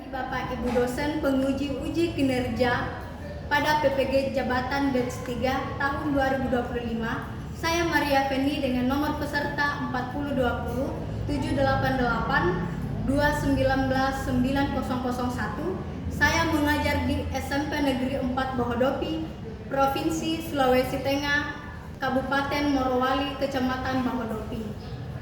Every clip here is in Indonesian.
bagi Bapak Ibu dosen penguji uji kinerja pada PPG Jabatan Batch 3 tahun 2025, saya Maria Fendi dengan nomor peserta 4020 788 219 9001. Saya mengajar di SMP Negeri 4 Bahodopi, Provinsi Sulawesi Tengah, Kabupaten Morowali, Kecamatan Bahodopi.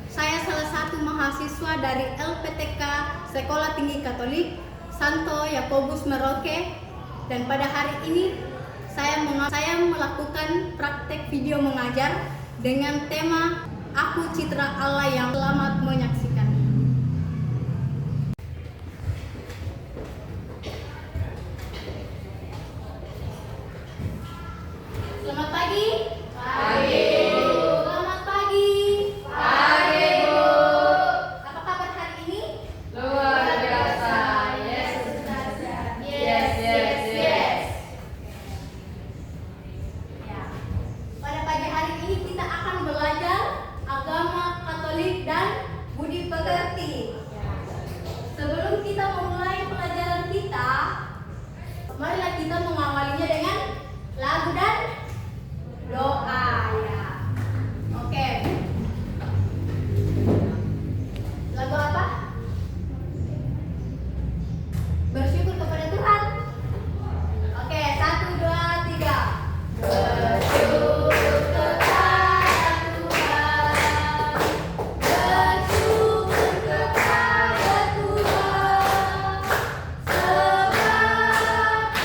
Saya salah satu mahasiswa dari LPTK Sekolah Tinggi Katolik Santo Yakobus Merauke, dan pada hari ini saya melakukan praktek video mengajar dengan tema Aku Citra Allah Yang. Selamat menyaksikan. Selamat pagi. Pagi. Selamat pagi. Pagi, Bu. Apa kabar hari ini? Luar biasa. Yes. Yes. Ya. Pada pagi hari ini kita akan belajar agama Katolik dan budi pekerti. Sebelum kita memulai pelajaran kita, marilah kita mengawalinya dengan lagu dan doa, ya. Oke. Lagu apa? Bersyukur kepada Tuhan. Oke, 1, 2, 3. Bersyukur kepada Tuhan. Bersyukur kepada Tuhan. Sebab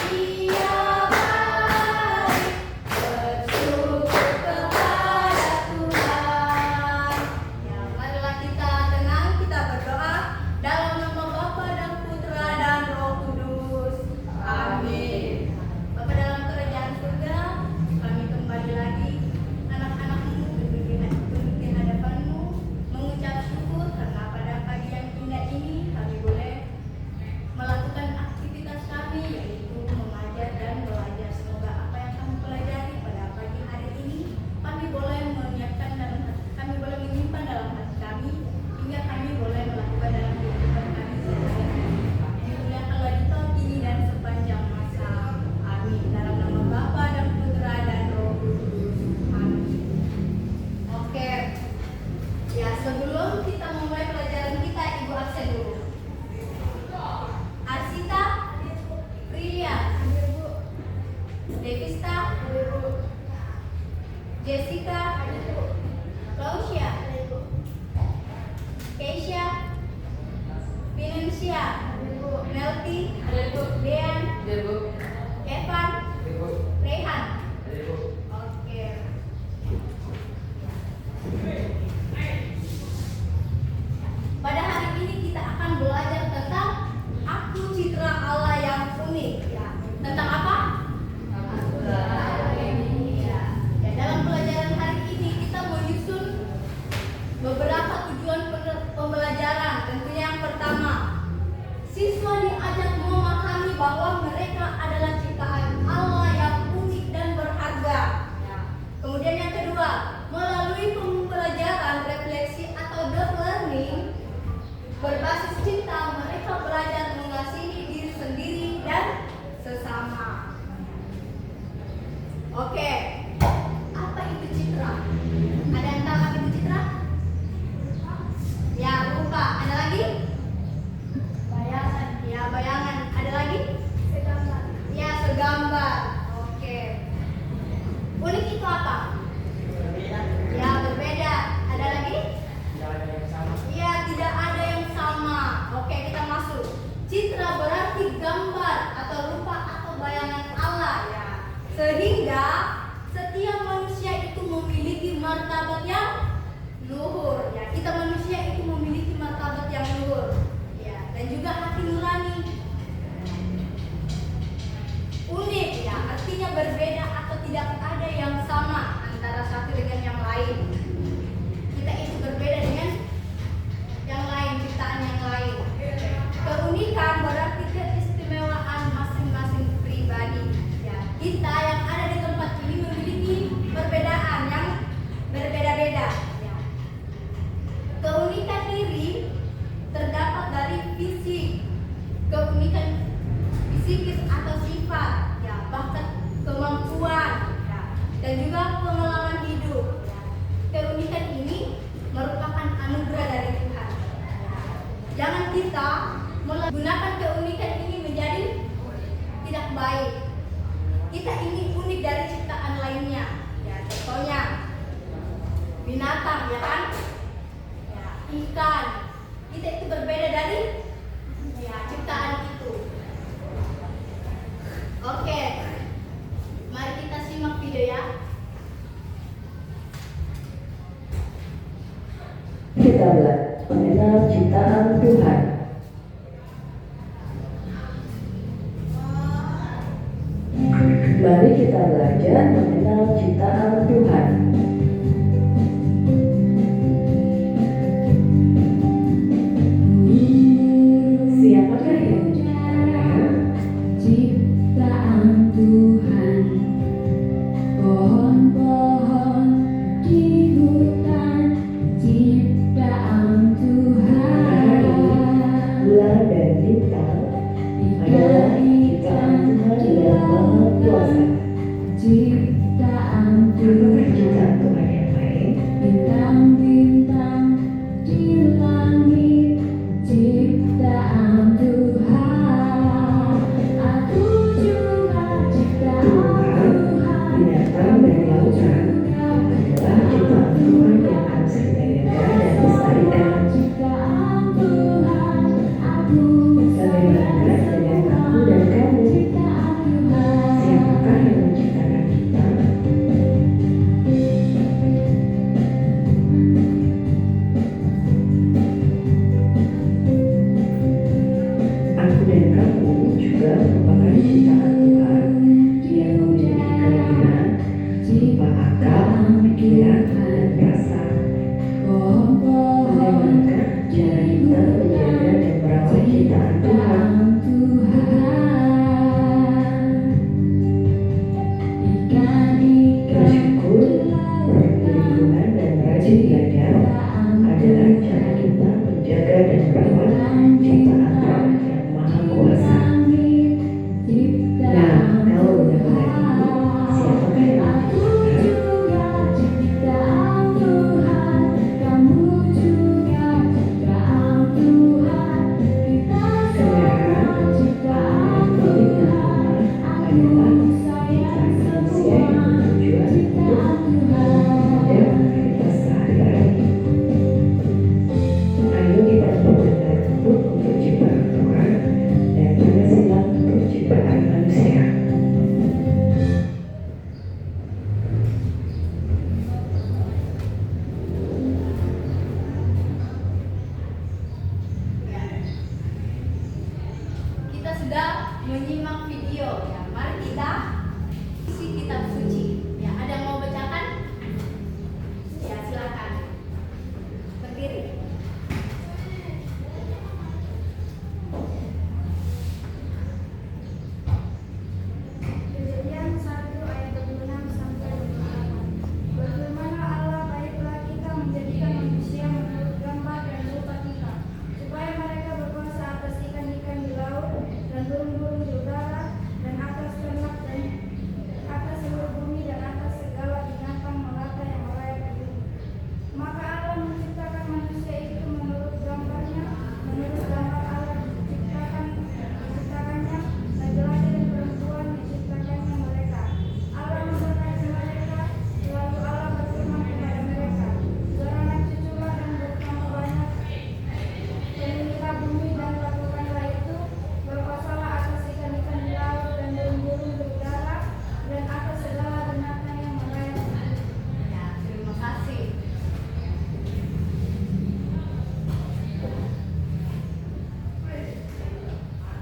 Dia baik. Bersyukur kepada Tuhan. Ya, marilah kita tenang, kita berdoa dalam nama Bapa dan Putra dan Roh Kudus. Amin. Bapa dalam kerajaan surga, kami kembali lagi anak-anak-Mu duduk di hadapan-Mu, mengucap syukur karena pada pagi yang indah ini kami boleh melakukan aktivitas kami, yaitu mengajar dan belajar. Semoga apa yang kami pelajari pada pagi hari ini kami boleh menyiapkan dalam hati, kami boleh menyimpan dalam hati kami, hingga kami boleh melakukan dalam kehidupan kami sehari-hari. Dimuliakanlah di tahun ini dan sepanjang masa. Amin. Dalam nama Bapa dan Putra dan Roh Kudus. Amin. Oke. Ya, sebelum kita memulai pelajaran kita, Ibu absen dulu. Arsita, Prilia, Devista, Jessica, Lausia, Keisha, Financia, Melty, Dean, Evan, Rehan. Oke. Pada hari ini kita akan belajar tentang Aku Citra Allah Yang Unik. Ya. Tentang apa? Ya. Ya, dalam pelajaran hari ini kita menyusun beberapa tujuan pembelajaran. Tentunya yang pertama, siswa diajak memahami bahwa mereka adalah ciptaan Allah yang unik dan berharga. Ya. Kemudian yang kedua, melalui pembelajaran refleksi atau deep learning berbasis cinta, mereka belajar mengasihi diri sendiri dan sesama. Oke, apa itu citra? Ada yang tahu apa itu citra? Ya, rupa. Ada lagi? Bayangan. Ya, bayangan. Ada lagi? Segambar. Ya, segambar. Oke. Unik itu apa? Ya, berbeda. Ada lagi? Ya, tidak ada yang sama. Oke, kita masuk. Citra berarti gambar atau rupa atau bayangan Allah, ya. Sehingga setiap manusia itu memiliki martabat yang luhur. Ya, kita manusia itu memiliki martabat yang luhur. Ya, dan juga hati nurani. Unik, ya, artinya berbeda atau tidak ada yang sama antara satu dengan yang lain. Kita itu berbeda dengan yang lain, ciptaan yang lain. Keunikan berarti keistimewaan masing-masing pribadi. Ya, kita yang ada di tempat ini memiliki perbedaan yang berbeda-beda. Ya. Keunikan diri terdapat dari fisik, gunakan keunikan ini menjadi tidak baik. Kita ingin unik dari ciptaan lainnya. Ya, contohnya binatang, ya kan? Ya, ikan. Kita itu berbeda dari ciptaan itu. Oke, mari kita simak video ya. Kita mengenal ciptaan Tuhan. Mari kita belajar mengenal ciptaan Tuhan. Siapakah yang menciptakan? Ciptaan Tuhan, pohon-pohon di hutan, ciptaan Tuhan. Bulan dan bintang adalah ciptaan Tuhan yang Maha Kuasa. Ciptaan Apakah ciptaan Tuhan, Tuhan yang baik? bintang-bintang di langit, ciptaan Tuhan. Aku juga ciptaan Tuhan. Binatang dan lautan adalah ciptaan Tuhan yang harus kita jaga dan lestarikan. Ciptaan Tuhan, aku Bagaimana dengan aku dan kamu? ciptaan Tuhan. Siapakah yang menciptakan kita? Aku dan kamu juga merupakan ciptaan Tuhan yang memiliki kelebihan berupa akal, pikiran, dan perasaan. Bagaimanakah cara kita menjaga dan merawat ciptaan Tuhan? Bersyukur, berbagi lingkungan, dan rajin belajar adalah cara kita menjaga dan merawat ciptaan Tuhan yang Maha Kuasa. Nah, kalau benar-benar itu, siapakah yang menciptakan? Sebenarnya, Tuhan adalah ciptaan manusia yang bertujuan untuk ada kita sehari-hari. Ayo kita benar-benar lembut untuk ciptaan Tuhan dan tanda silang untuk ciptaan manusia. Kita sudah menyimak video ya. Mari kita isi kitab suci. Ya, ada yang mau bacakan? Ya, silakan. Berdiri. Kejadian 1 ayat 26 sampai 28. Berfirmanlah Allah, baiklah kita menjadikan manusia menurut gambar dan rupa kita, supaya mereka berkuasa atas ikan-ikan di laut dan burung-burung di udara dan atas ternak dan atas seluruh bumi dan atas segala binatang melata yang melayang di bumi. Maka Allah menciptakan manusia itu menurut gambarnya, menurut gambar Allah diciptakannya, laki-laki dan perempuan diciptakannya mereka. Allah memberkati mereka, lalu Allah berfirman kepada mereka, beranak cuculah dan bertambah banyak, penuhilah bumi dan lakukanlah itu, berkuasalah atas ikan-ikan di laut dan burung-burung di udara dan atas segala binatang yang melayang di bumi. Ya, terima kasih.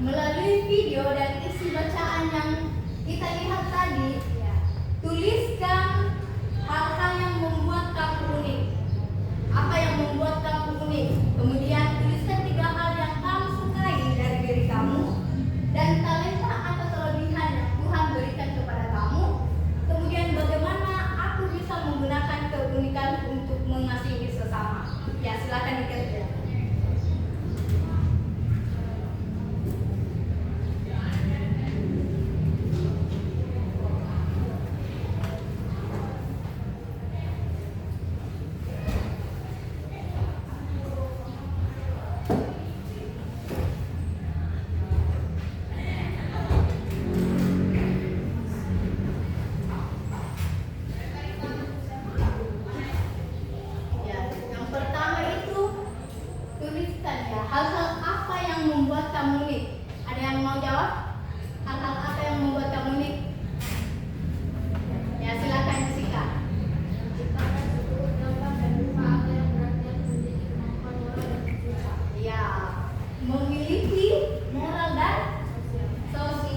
Melalui video dan isi bacaan yang kita lihat tadi, ya, tuliskan hal-hal yang membuat kamu unik. Apa yang membuat kamu unik? Kemudian tuliskan 3 hal yang kamu sukai dari diri kamu dan talenta atau kelebihan yang Tuhan berikan kepada kamu. Kemudian bagaimana aku bisa menggunakan keunikan untuk mengasihi sesama. Ya, silakan dikerjakan.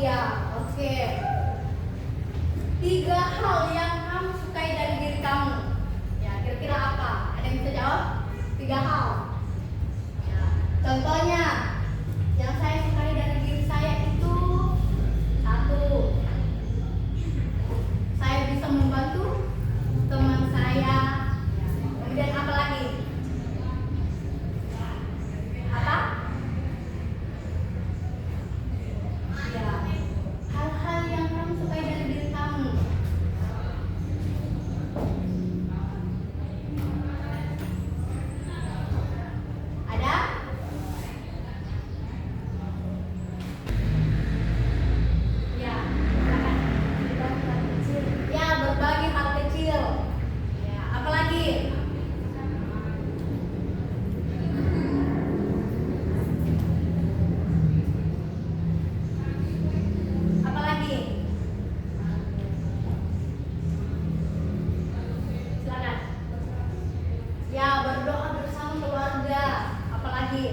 iya, oke. 3 hal yang kamu sukai dari diri kamu. Ya, kira-kira apa? Ada yang bisa jawab? 3 hal. Ya, contohnya, yang saya sukai dari diri saya itu 1, saya bisa membantu teman saya. Kemudian apa lagi? Apa? Ya, hal-hal yang kamu sukai dari diri kamu. Ada? Ya, silakan. Ya, berbagi hal kecil. Ya, apa lagi? Apa lagi? Silakan. Ya, berdoa bersama keluarga. Apa lagi?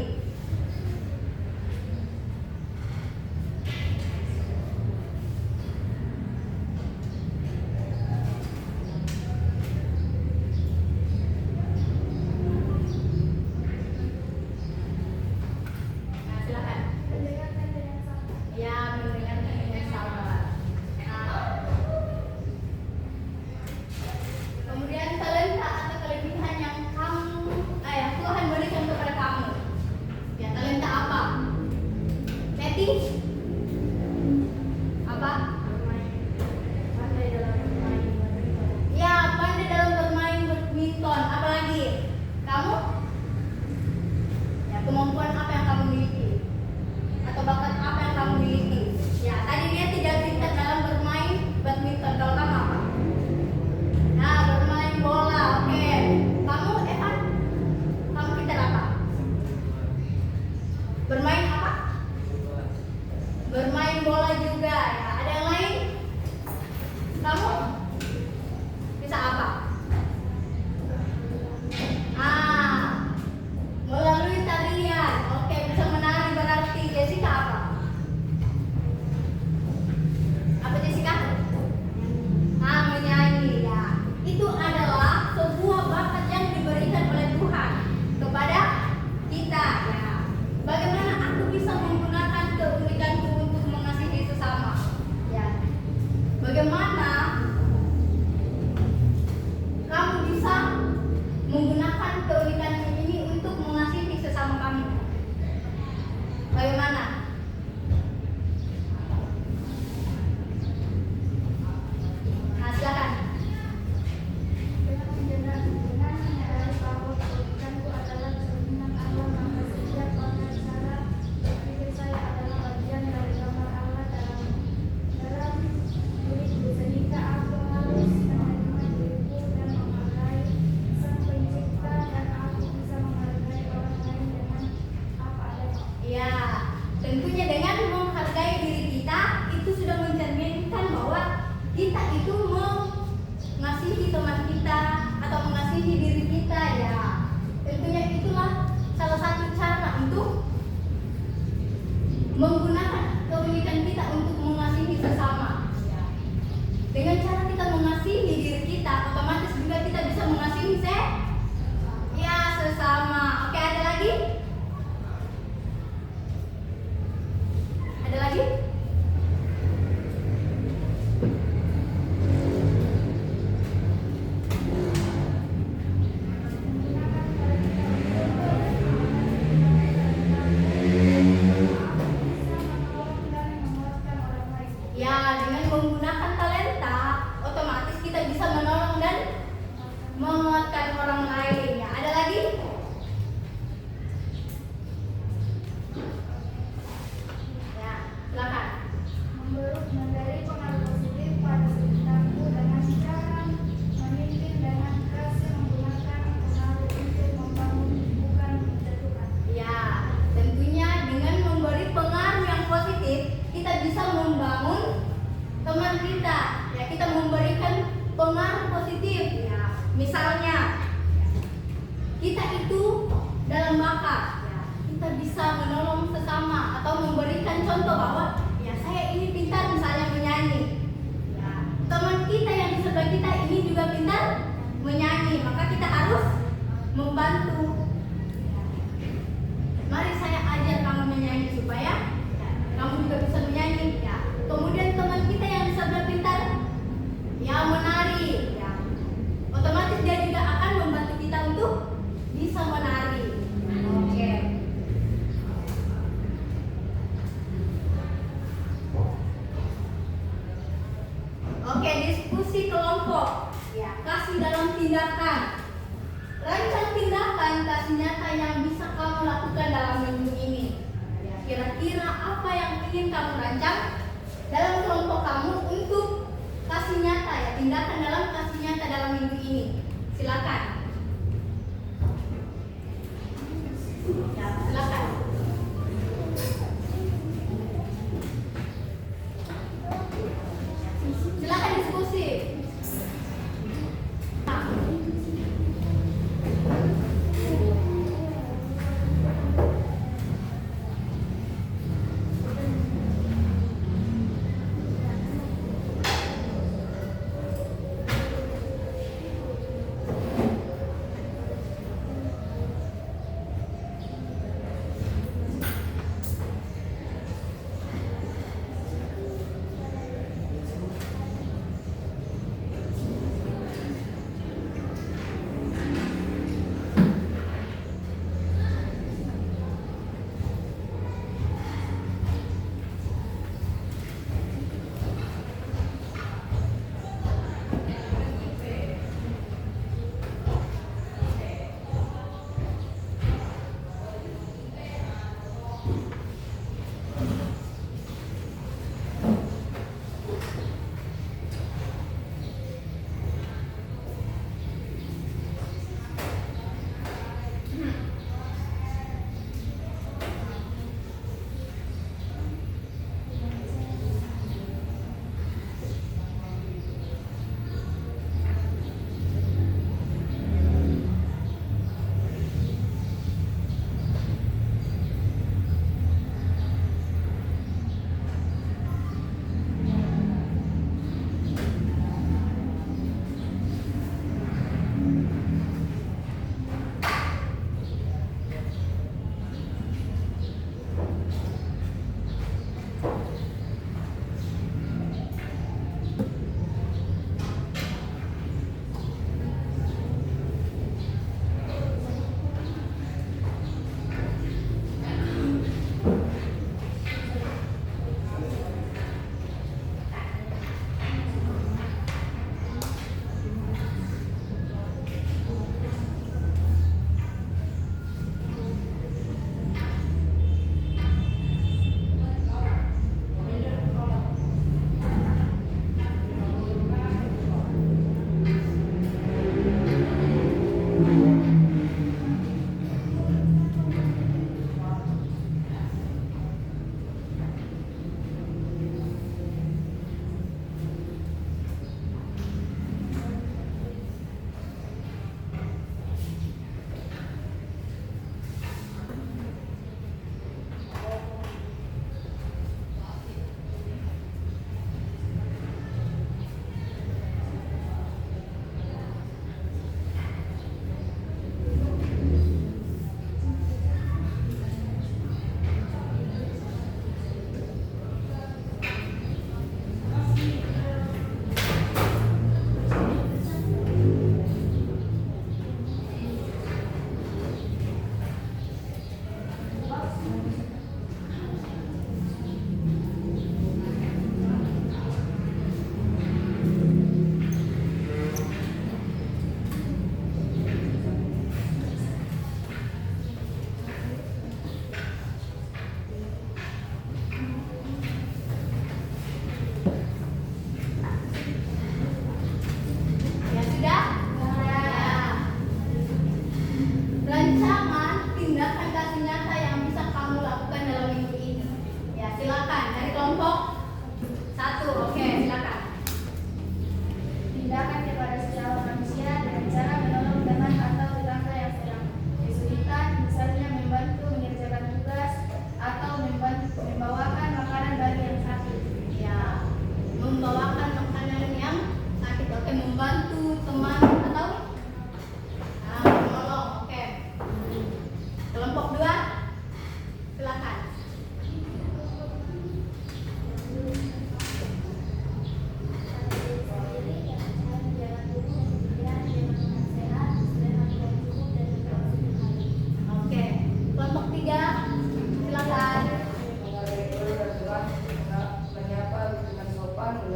Nah, silakan. Mendengarkan dengan sabar. Ya, mendengarkan dengan sabar. Nah, kemudian talenta atau kelebihan yang Tuhan berikan kepada kamu. Ya, talenta apa? Neti? Apa? Pandai dalam bermain badminton. Ya, pandai dalam bermain badminton. Apa lagi? Kamu? Ya, kemampuan apa yang kamu miliki? Atau bakat apa yang kamu miliki? Ya, tadi dia tidak pintar dalam bermain badminton. Kalau kamu apa? Nah, bermain bola. Oke. Kamu, Evan? Kamu pintar apa? Bermain apa? Bermain bola juga. Ya, ada yang lain? Kamu? Bisa apa? Melalui tarian. Oke, bisa menari berarti. Jessica apa? Apa Jessica? Menyanyi ya. Itu adalah sebuah bakat yang diberikan oleh Tuhan kepada kita ya. Bagaimana aku bisa menggunakan keunikanku untuk mengasihi sesama? Ya. Bagaimana kamu bisa menggunakan keunikan ini untuk mengasihi sesama kamu? Bagaimana? Nah, silakan. Dengan menyadari bahwa keunikanku adalah cerminan Allah, maka setiap cara berpikir saya adalah bagian dari gambar Allah dalam diriku, sehingga aku harus menerima diriku dan menghargai Sang Pencipta, dan aku bisa menghargai orang lain dengan apa adanya. Ya, tentunya dengan menghargai diri kita itu sudah mencerminkan bahwa kita itu mengasihi teman kita atau mengasihi diri kita ya. Tentunya itulah salah satu cara untuk menggunakan keunikan kita untuk mengasihi sesama. Ya. Dengan cara kita mengasihi diri kita, otomatis juga kita bisa mengasihi sesama. Oke, ada lagi? Ada lagi? Ya, dengan menggunakan talenta, otomatis kita bisa menolong dan menguatkan orang lain. Ya, ada lagi? Ya, silakan. Memberi pengaruh positif pada sekitarku dengan cara memimpin dengan kasih, menggunakan pengaruh untuk membangun, bukan menjatuhkan. Ya, tentunya dengan memberi pengaruh yang positif, kita bisa membangun teman kita. Ya, kita memberikan pengaruh positif. Ya, misalnya kita itu dalam bakat, ya, kita bisa menolong sesama atau memberikan contoh bahwa ya saya ini pintar kita yang di sebelah kita ini juga pintar menyanyi, maka kita harus membantu. Mari saya ajar kamu menyanyi supaya kamu juga bisa menyanyi. Ya. Kemudian teman kita yang di sebelah pintar, ya menari. Ya. Otomatis dia juga akan membantu kita untuk bisa menari. Oke. Oke, diskusi kelompok. Ya, kasih dalam tindakan. Rancang tindakan kasih nyata yang bisa kamu lakukan dalam minggu ini. Ya, kira-kira apa yang ingin kamu rancang dalam kelompok kamu untuk kasih nyata ya, tindakan dalam kasih nyata dalam minggu ini. Silakan. Ya, silakan. Silakan diskusi.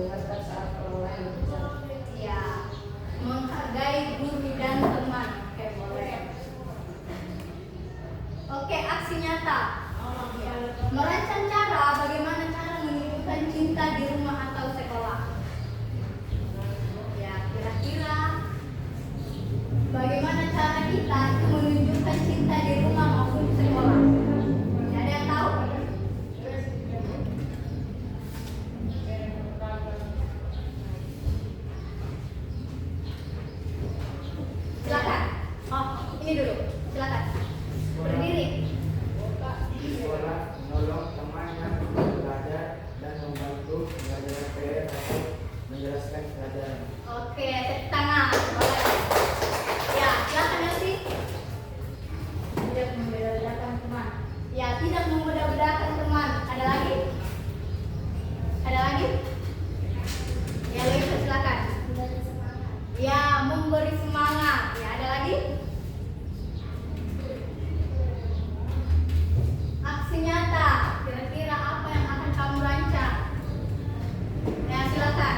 mendengarkan saat orang lain berbicara. Ya, menghargai guru dan teman. Oke, boleh. Oke, aksi nyata. Ya. Merancang cara bagaimana cara menunjukkan cinta di rumah atau sekolah. Ya, kira-kira bagaimana cara kita itu menunjukkan cinta di rumah maupun sekolah? Ada yang tahu? Silakan. Oh, ini dulu. Silakan. Berdiri. Di sekolah menolong teman yang belajar dan membantu belajar PR atau menjelaskan pelajaran. Oke, tepuk tangan. Boleh. Ya, silakan Elsie. Tidak membeda-bedakan teman. Ya, tidak memudah-mudahkan teman. Ada lagi? Ada lagi? Ya, Loisa silakan. Memberi semangat. Ya, memberi semangat. Ya, ada lagi? Aksi nyata. Kira-kira apa yang akan kamu rancang? Ya, silakan.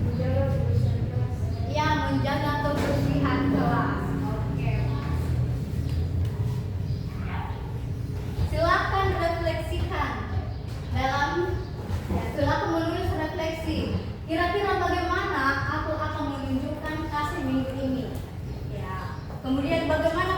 Menjaga kebersihan kelas. Ya, menjaga kebersihan kelas. Oke. Silakan refleksikan dalam silakan menulis refleksi. Kira-kira bagaimana aku akan menunjukkan kasih minggu ini? Ya. Kemudian bagaimana